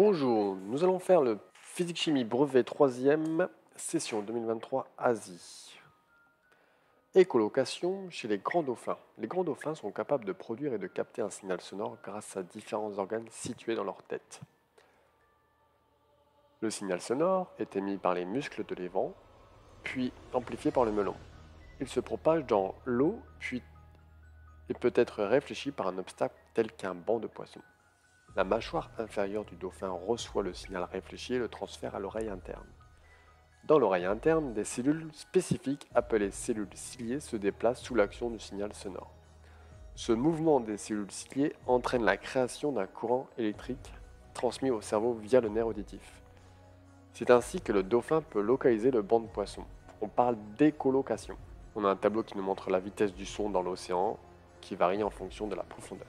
Bonjour, nous allons faire le physique-chimie brevet 3e, session 2023 Asie. Écolocation chez les grands dauphins. Les grands dauphins sont capables de produire et de capter un signal sonore grâce à différents organes situés dans leur tête. Le signal sonore est émis par les muscles de l'évent, puis amplifié par le melon. Il se propage dans l'eau, puis et peut être réfléchi par un obstacle tel qu'un banc de poissons. La mâchoire inférieure du dauphin reçoit le signal réfléchi et le transfère à l'oreille interne. Dans l'oreille interne, des cellules spécifiques appelées cellules ciliées se déplacent sous l'action du signal sonore. Ce mouvement des cellules ciliées entraîne la création d'un courant électrique transmis au cerveau via le nerf auditif. C'est ainsi que le dauphin peut localiser le banc de poissons. On parle d'écholocation. On a un tableau qui nous montre la vitesse du son dans l'océan qui varie en fonction de la profondeur.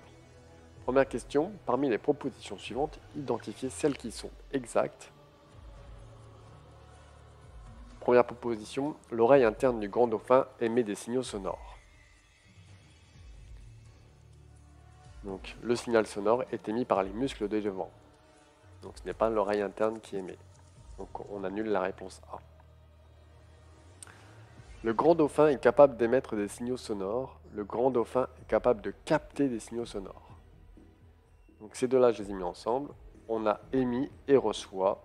Première question, parmi les propositions suivantes, identifiez celles qui sont exactes. Première proposition, l'oreille interne du grand dauphin émet des signaux sonores. Donc, le signal sonore est émis par les muscles de devant. Donc, ce n'est pas l'oreille interne qui émet. Donc, on annule la réponse A. Le grand dauphin est capable d'émettre des signaux sonores. Le grand dauphin est capable de capter des signaux sonores. Donc ces deux-là, je les ai mis ensemble. On a émis et reçoit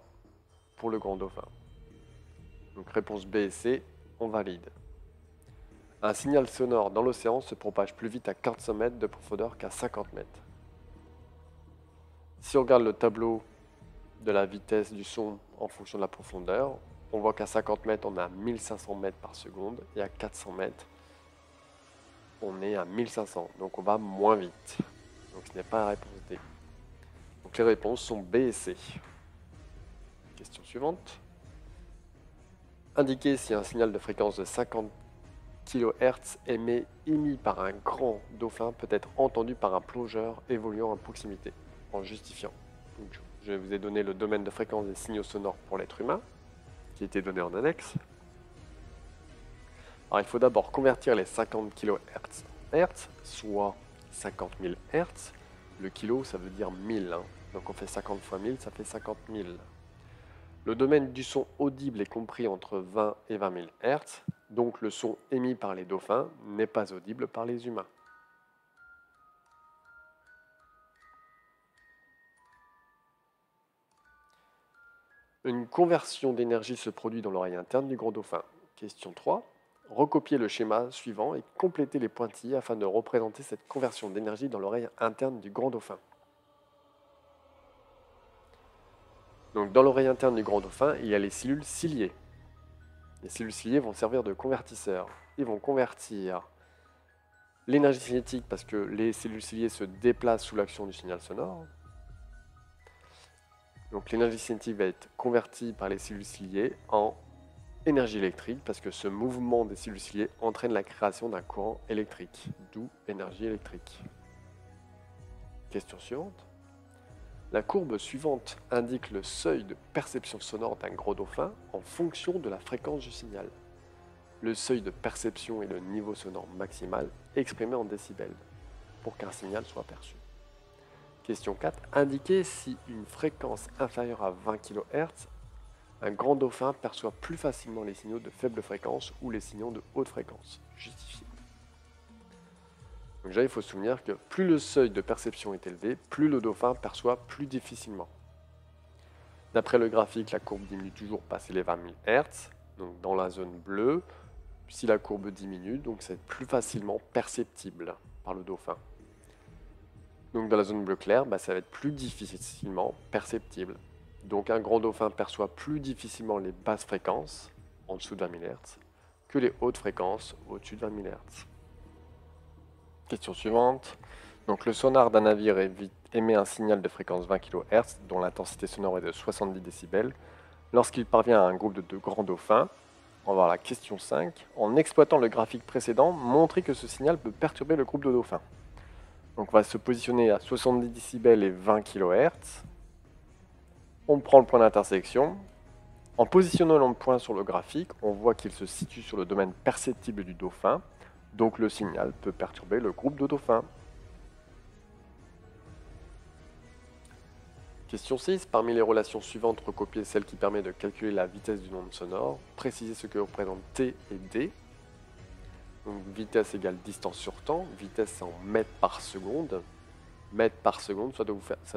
pour le grand dauphin. Donc réponse B et C, on valide. Un signal sonore dans l'océan se propage plus vite à 400 mètres de profondeur qu'à 50 mètres. Si on regarde le tableau de la vitesse du son en fonction de la profondeur, on voit qu'à 50 mètres, on a 1500 mètres par seconde et à 400 mètres, on est à 1500. Donc on va moins vite. Donc ce n'est pas la réponse D. Donc les réponses sont B et C. Question suivante. Indiquez si un signal de fréquence de 50 kHz émis par un grand dauphin peut être entendu par un plongeur évoluant à proximité, en justifiant. Donc, je vous ai donné le domaine de fréquence des signaux sonores pour l'être humain, qui a été donné en annexe. Alors il faut d'abord convertir les 50 kHz en Hertz, soit 50 000 Hertz. Le kilo, ça veut dire 1000. Donc on fait 50 fois 1000, ça fait 50 000. Le domaine du son audible est compris entre 20 et 20 000 Hz. Donc le son émis par les dauphins n'est pas audible par les humains. Une conversion d'énergie se produit dans l'oreille interne du grand dauphin. Question 3. Recopiez le schéma suivant et complétez les pointillés afin de représenter cette conversion d'énergie dans l'oreille interne du grand dauphin. Donc, dans l'oreille interne du grand dauphin, il y a les cellules ciliées. Les cellules ciliées vont servir de convertisseurs. Ils vont convertir l'énergie cinétique parce que les cellules ciliées se déplacent sous l'action du signal sonore. Donc l'énergie cinétique va être convertie par les cellules ciliées en énergie électrique parce que ce mouvement des cellules ciliées entraîne la création d'un courant électrique, d'où énergie électrique. Question suivante. La courbe suivante indique le seuil de perception sonore d'un gros dauphin en fonction de la fréquence du signal. Le seuil de perception est le niveau sonore maximal exprimé en décibels pour qu'un signal soit perçu. Question 4. Indiquez si une fréquence inférieure à 20 kHz, un grand dauphin perçoit plus facilement les signaux de faible fréquence ou les signaux de haute fréquence. Justifié. Donc déjà, il faut se souvenir que plus le seuil de perception est élevé, plus le dauphin perçoit plus difficilement. D'après le graphique, la courbe diminue toujours passé les 20 000 Hz. Donc dans la zone bleue, si la courbe diminue, donc c'est plus facilement perceptible par le dauphin. Donc dans la zone bleu clair, ça va être plus difficilement perceptible. Donc un grand dauphin perçoit plus difficilement les basses fréquences, en dessous de 20 000 Hz, que les hautes fréquences au-dessus de 20 000 Hz. Question suivante. Donc le sonar d'un navire émet un signal de fréquence 20 kHz dont l'intensité sonore est de 70 décibels. Lorsqu'il parvient à un groupe de 2 grands dauphins, on va voir la question 5. En exploitant le graphique précédent, montrez que ce signal peut perturber le groupe de dauphins. Donc on va se positionner à 70 décibels et 20 kHz. On prend le point d'intersection. En positionnant le point sur le graphique, on voit qu'il se situe sur le domaine perceptible du dauphin. Donc le signal peut perturber le groupe de dauphins. Question 6. Parmi les relations suivantes, recopiez celle qui permet de calculer la vitesse d'une onde sonore. Précisez ce que représentent T et D. Donc vitesse égale distance sur temps. Vitesse c'est en mètres par seconde. Mètres par seconde, ça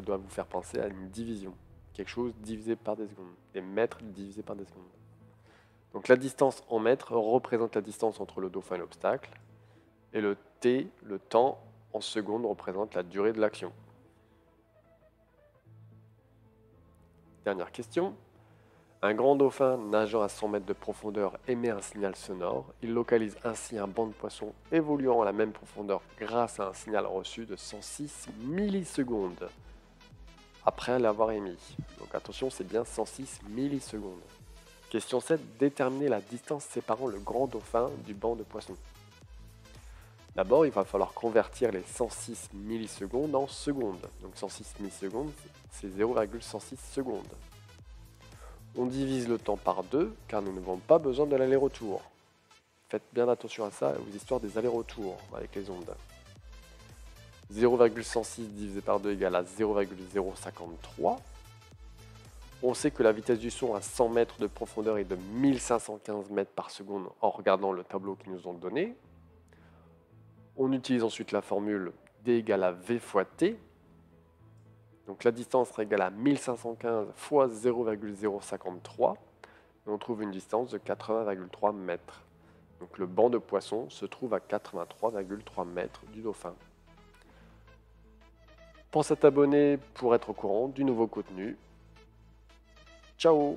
doit vous faire penser à une division. Quelque chose divisé par des secondes. Des mètres divisés par des secondes. Donc la distance en mètres représente la distance entre le dauphin et l'obstacle. Et le T, le temps, en secondes représente la durée de l'action. Dernière question. Un grand dauphin nageant à 100 mètres de profondeur émet un signal sonore. Il localise ainsi un banc de poissons évoluant à la même profondeur grâce à un signal reçu de 106 millisecondes après l'avoir émis. Donc attention, c'est bien 106 millisecondes. Question 7. Déterminer la distance séparant le grand dauphin du banc de poissons. D'abord, il va falloir convertir les 106 millisecondes en secondes. Donc 106 millisecondes, c'est 0,106 secondes. On divise le temps par 2, car nous n'avons pas besoin de l'aller-retour. Faites bien attention à ça, aux histoires des allers-retours avec les ondes. 0,106 divisé par 2 égale à 0,053. On sait que la vitesse du son à 100 mètres de profondeur est de 1515 mètres par seconde en regardant le tableau qu'ils nous ont donné. On utilise ensuite la formule D égale à V fois T. Donc la distance sera égale à 1515 fois 0,053. Et on trouve une distance de 80,3 mètres. Donc le banc de poisson se trouve à 83,3 mètres du dauphin. Pense à t'abonner pour être au courant du nouveau contenu. Ciao!